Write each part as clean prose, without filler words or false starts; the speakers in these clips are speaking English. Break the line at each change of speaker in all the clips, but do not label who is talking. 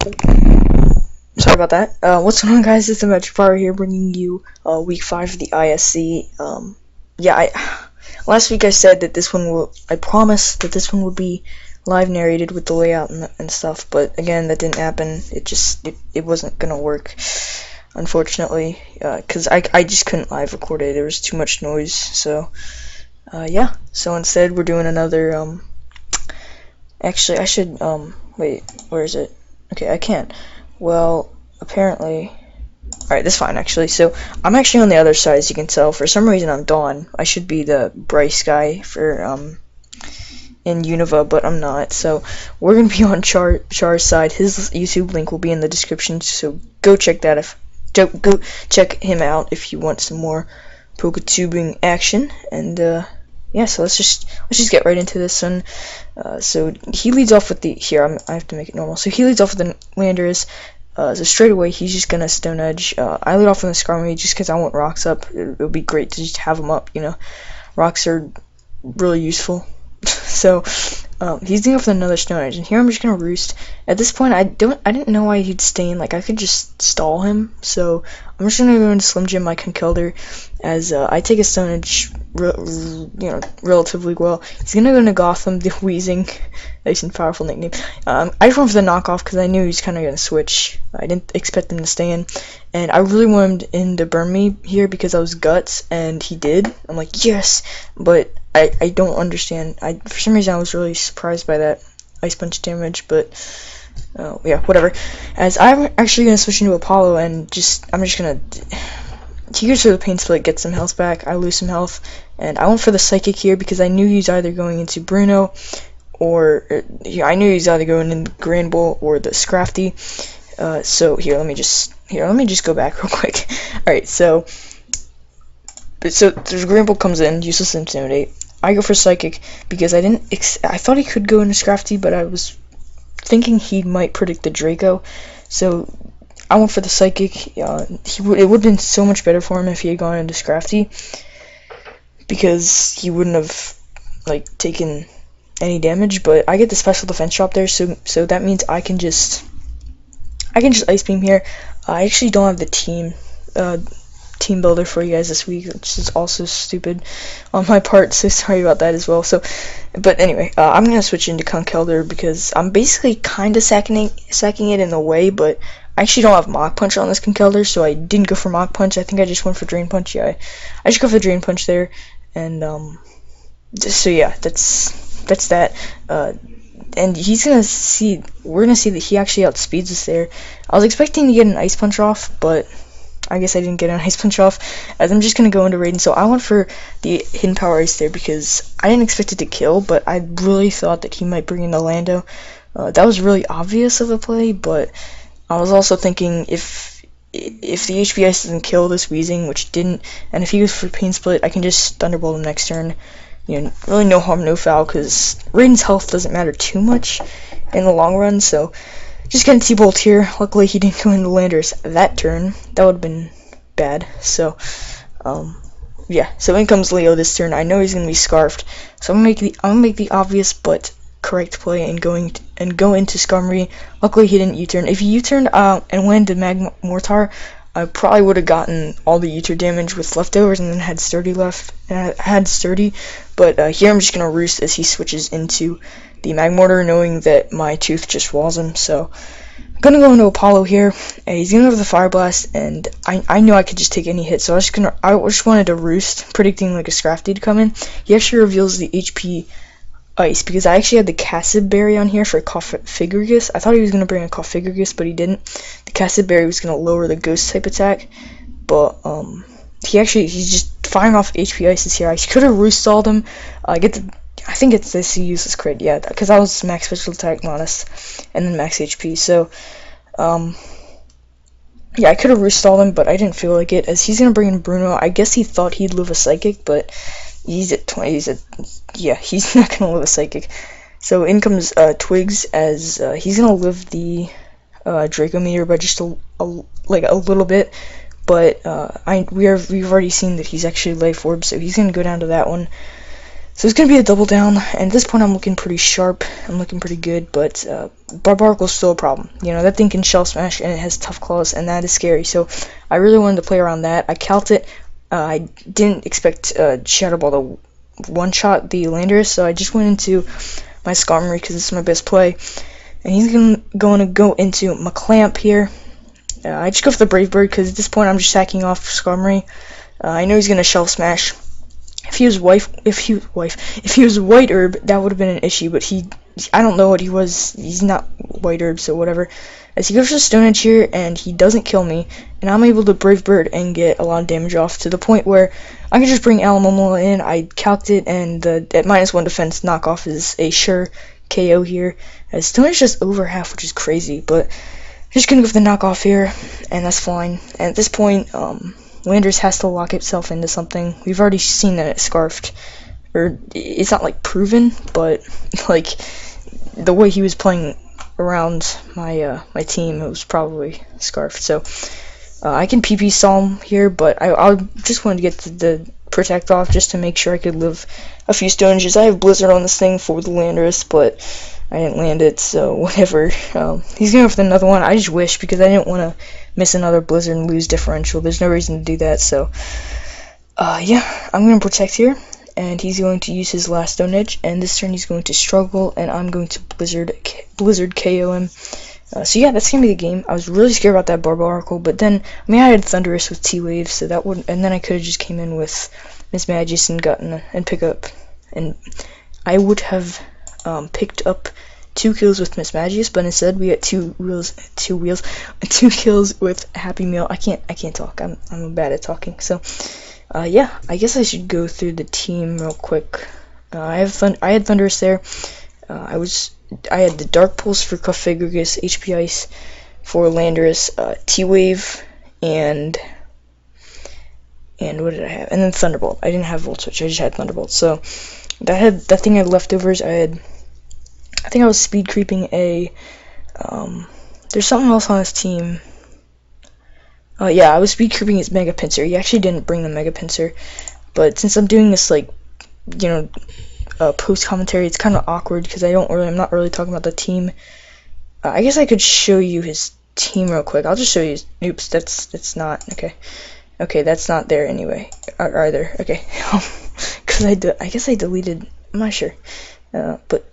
Sorry about that. What's going on, guys? It's the Magic Fire here, bringing you week 5 of the ISC. Last week I said that I promised that this one would be live narrated with the layout and stuff, but again, that didn't happen. It wasn't gonna work, unfortunately, because I just couldn't live record it. There was too much noise, so yeah. So instead, we're doing another. Actually, I should wait. Where is it? Okay, I can't. Well, apparently. Alright, that's fine, actually. So, I'm actually on the other side, as you can tell. For some reason, I'm Dawn. I should be the Bryce guy for, in Unova, but I'm not. So, we're gonna be on Char's side. His YouTube link will be in the description, so go check that go check him out if you want some more Poketubing action. And, yeah, so let's just get right into this one. So he leads off with I have to make it normal. So he leads off with the Landers. So straight away he's just gonna Stone Edge. I lead off on the Skarmory just because I want rocks up. It would be great to just have them up. You know, rocks are really useful. So he's going for another Stone Edge, and here I'm just gonna Roost. At this point, I didn't know why he'd stay in. Like, I could just stall him. So I'm just gonna go into Slim Jim my Conkeldurr, as I take a Stone Edge, relatively well. He's gonna go into Gotham, the Wheezing, nice and powerful nickname. I just went for the knockoff because I knew he was kind of gonna switch. I didn't expect him to stay in, and I really wanted him to burn me here because I was Guts, and he did. I'm like, yes, but I don't understand. For some reason I was really surprised by that Ice Punch damage, but yeah, whatever. As I'm actually gonna switch into Apollo, and I'm just gonna. He goes for the Pain Split, gets some health back. I lose some health, and I went for the Psychic here because I knew he was either going into Bruno, or I knew he was either going into Grand Bull or the Scrafty. So here, let me just go back real quick. All right, so the Grand Bull comes in, useless Intimidate. I go for Psychic because I thought he could go into Scrafty, but I was thinking he might predict the Draco, so I went for the Psychic. It would have been so much better for him if he had gone into Scrafty, because he wouldn't have taken any damage. But I get the special defense drop there, so that means I can just Ice Beam here. I actually don't have the team builder for you guys this week, which is also stupid on my part, so sorry about that as well. So, but anyway, I'm gonna switch into Conkeldurr because I'm basically kind of sacking it in a way, but I actually don't have Mach Punch on this Conkeldurr, so I didn't go for Mach Punch. I think I just went for Drain Punch. Yeah, I just go for the Drain Punch there, and so yeah, that's that. And we're gonna see that he actually outspeeds us there. I was expecting to get an Ice Punch off, but I guess I didn't get an Ice Punch off, as I'm just gonna go into Raiden. So I went for the Hidden Power Ice there because I didn't expect it to kill, but I really thought that he might bring in the Lando. That was really obvious of a play, but I was also thinking if the HP Ice doesn't kill this Wheezing, which it didn't, and if he goes for Pain Split, I can just Thunderbolt him next turn. You know, really no harm, no foul, because Raiden's health doesn't matter too much in the long run, so just getting T-Bolt here. Luckily, he didn't go into Landers that turn. That would have been bad. So, yeah. So in comes Leo this turn. I know he's gonna be Scarfed, so I'm gonna make the obvious but correct play and go into Skarmory. Luckily, he didn't U-turn. If he U-turned and went into Mag Mortar, I probably would have gotten all the U-turn damage with leftovers and then had Sturdy left. And I had Sturdy, but here I'm just gonna Roost as he switches into the Magmortar, knowing that my Tooth just walls him. So I'm gonna go into Apollo here. He's gonna have the Fire Blast, and I knew I could just take any hit, so I just wanted to Roost, predicting like a Scrafty to come in. He actually reveals the HP Ice because I actually had the Cassid Berry on here for Cofagrigus. I thought he was gonna bring a Cofagrigus, but he didn't. The Cassid Berry was gonna lower the Ghost type attack, but he's just firing off HP Ices here. I could have Roost stalled him. I think it's this he uses crit, yeah, because I was max special attack modest and then max HP. So yeah, I could have Roost-stalled him, but I didn't feel like it, as he's gonna bring in Bruno. I guess he thought he'd live a Psychic, but he's at 20. He's not gonna live a Psychic. So in comes Twigs, as he's gonna live the Draco Meteor by just a little bit, but we've already seen that he's actually Life Orb, so he's gonna go down to that one. So it's going to be a double down, and at this point I'm looking pretty sharp, I'm looking pretty good, but Barbaracle's still a problem. You know, that thing can shell smash, and it has tough claws, and that is scary, so I really wanted to play around that. I calced it. I didn't expect Shadow Ball to one-shot the Landers, so I just went into my Skarmory, because it's my best play, and he's going to go into McClamp here. I just go for the Brave Bird, because at this point I'm just sacking off Skarmory. I know he's going to shell smash. If he was White Herb, that would have been an issue, but I don't know what he was. He's not White Herb, so whatever. As he goes for the Stone Edge here, and he doesn't kill me, and I'm able to Brave Bird and get a lot of damage off to the point where I can just bring Alomomola in. I calced it, and at -1 defense, knockoff is a sure KO here. As Stone Edge just over half, which is crazy, but I'm just gonna go for the knockoff here, and that's fine. And at this point, Landers has to lock itself into something. We've already seen that it's scarfed, or it's not like proven, but like the way he was playing around my my team, it was probably scarfed. So I can PP stall him here, but I just wanted to get the protect off just to make sure I could live a few Stone Edges. I have Blizzard on this thing for the Landers, but I didn't land it, so whatever. He's going for another one. I just wish, because I didn't want to miss another Blizzard and lose differential. There's no reason to do that, so yeah, I'm going to protect here, and he's going to use his last Stone Edge, and this turn he's going to struggle, and I'm going to Blizzard KO him. So yeah, that's going to be the game. I was really scared about that Barbaracle, but then, I mean, I had Thunderous with T-Wave, so that would, and then I could have just came in with Mismagius and gotten and pick up, and I would have picked up 2 kills with Mismagius, but instead we got 2 kills with Happy Meal. I can't talk. I'm bad at talking. So yeah, I guess I should go through the team real quick. I had Thunderous there. I had the Dark Pulse for Cofagrigus, HP Ice for Landorus, T-Wave, and what did I have? And then Thunderbolt. I didn't have Volt Switch. I just had Thunderbolt. So that thing had leftovers. I think I was speed creeping a, there's something else on his team. Yeah, I was speed creeping his Mega Pinsir. He actually didn't bring the Mega Pinsir, but since I'm doing this, like, you know, post commentary, it's kind of awkward because I'm not really talking about the team. I guess I could show you his team real quick. I'll just show you. Oops, that's not okay. Okay, that's not there anyway. Either okay, because I guess I deleted. I'm not sure, but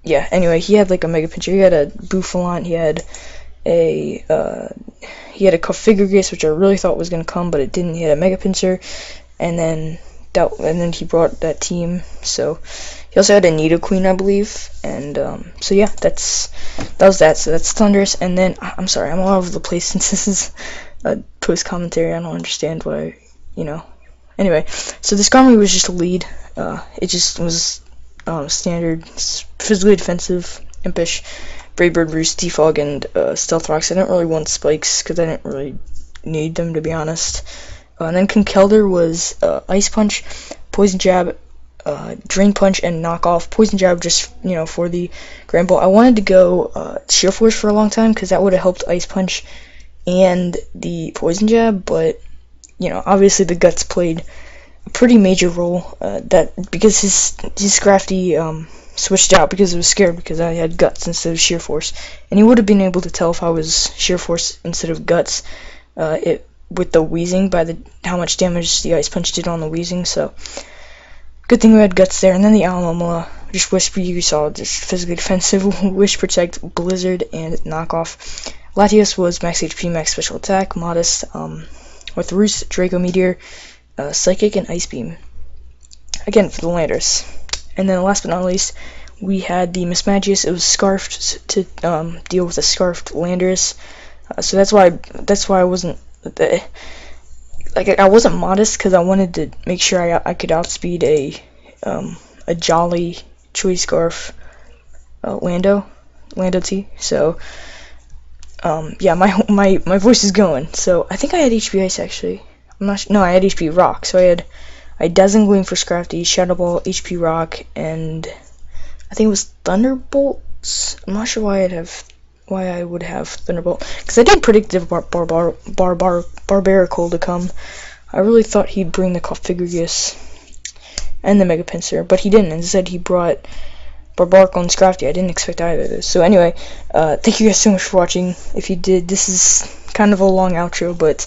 yeah. Anyway, he had like a Mega Pinsir. He had a Bouffalant. He had a Cofagrigus, which I really thought was gonna come, but it didn't. He had a Mega Pinsir, and then he brought that team. So he also had a Nidoqueen, I believe, and so yeah, that was that. So that's Thunderous, and then I'm sorry, I'm all over the place since this is a post commentary. I don't understand why, you know. Anyway, so this Skarmory was just a lead. It just was standard, physically defensive, impish, Brave Bird, Roost, Defog, and Stealth Rocks. I didn't really want spikes because I didn't really need them, to be honest. And then Conkeldurr was Ice Punch, Poison Jab, Drain Punch, and Knock Off. Poison Jab just, you know, for the Grand Ball. I wanted to go Sheer Force for a long time because that would have helped Ice Punch and the Poison Jab, but, you know, obviously the Guts played a pretty major role, because his Scrafty switched out because it was scared because I had Guts instead of Sheer Force, and he would have been able to tell if I was Sheer Force instead of Guts, with the Wheezing, by how much damage the Ice Punch did on the Wheezing. So good thing we had Guts there. And then the Alomomola, just Whisper, you saw, just physically defensive, Wish, Protect, Blizzard, and Knock Off. Latios was Max HP, Max Special Attack, Modest, with Roost, Draco Meteor, Psychic, and Ice Beam. Again, for the Landers. And then last but not least, we had the Mismagius. It was scarfed to deal with a scarfed Landers. So that's why I wasn't, I wasn't modest, because I wanted to make sure I could outspeed a Jolly Choice Scarf Lando T. So yeah, my voice is going. So I think I had HP Ice actually. I'm not sure. No, I had HP Rock. So I had Dazzling Gleam for Scrafty, Shadow Ball, HP Rock, and I think it was Thunderbolts. I'm not sure why I would have Thunderbolt, because I didn't predict the Barbaracle to come. I really thought he'd bring the Cofagrigus, and the Mega Pincer, but he didn't. Instead, he brought Barbarkle and Scrafty. I didn't expect either of those. So anyway, thank you guys so much for watching. If you did, this is kind of a long outro, but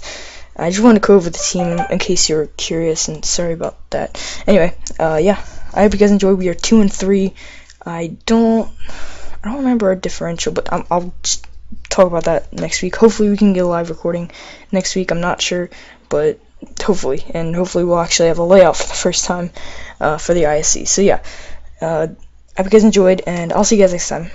I just wanted to go over the team in case you're curious, and sorry about that. Anyway, yeah, I hope you guys enjoy. We are 2-3. I don't remember our differential, but I'll just talk about that next week. Hopefully we can get a live recording next week. I'm not sure, but hopefully, and hopefully we'll actually have a layout for the first time for the ISC. So yeah, I hope you guys enjoyed, and I'll see you guys next time.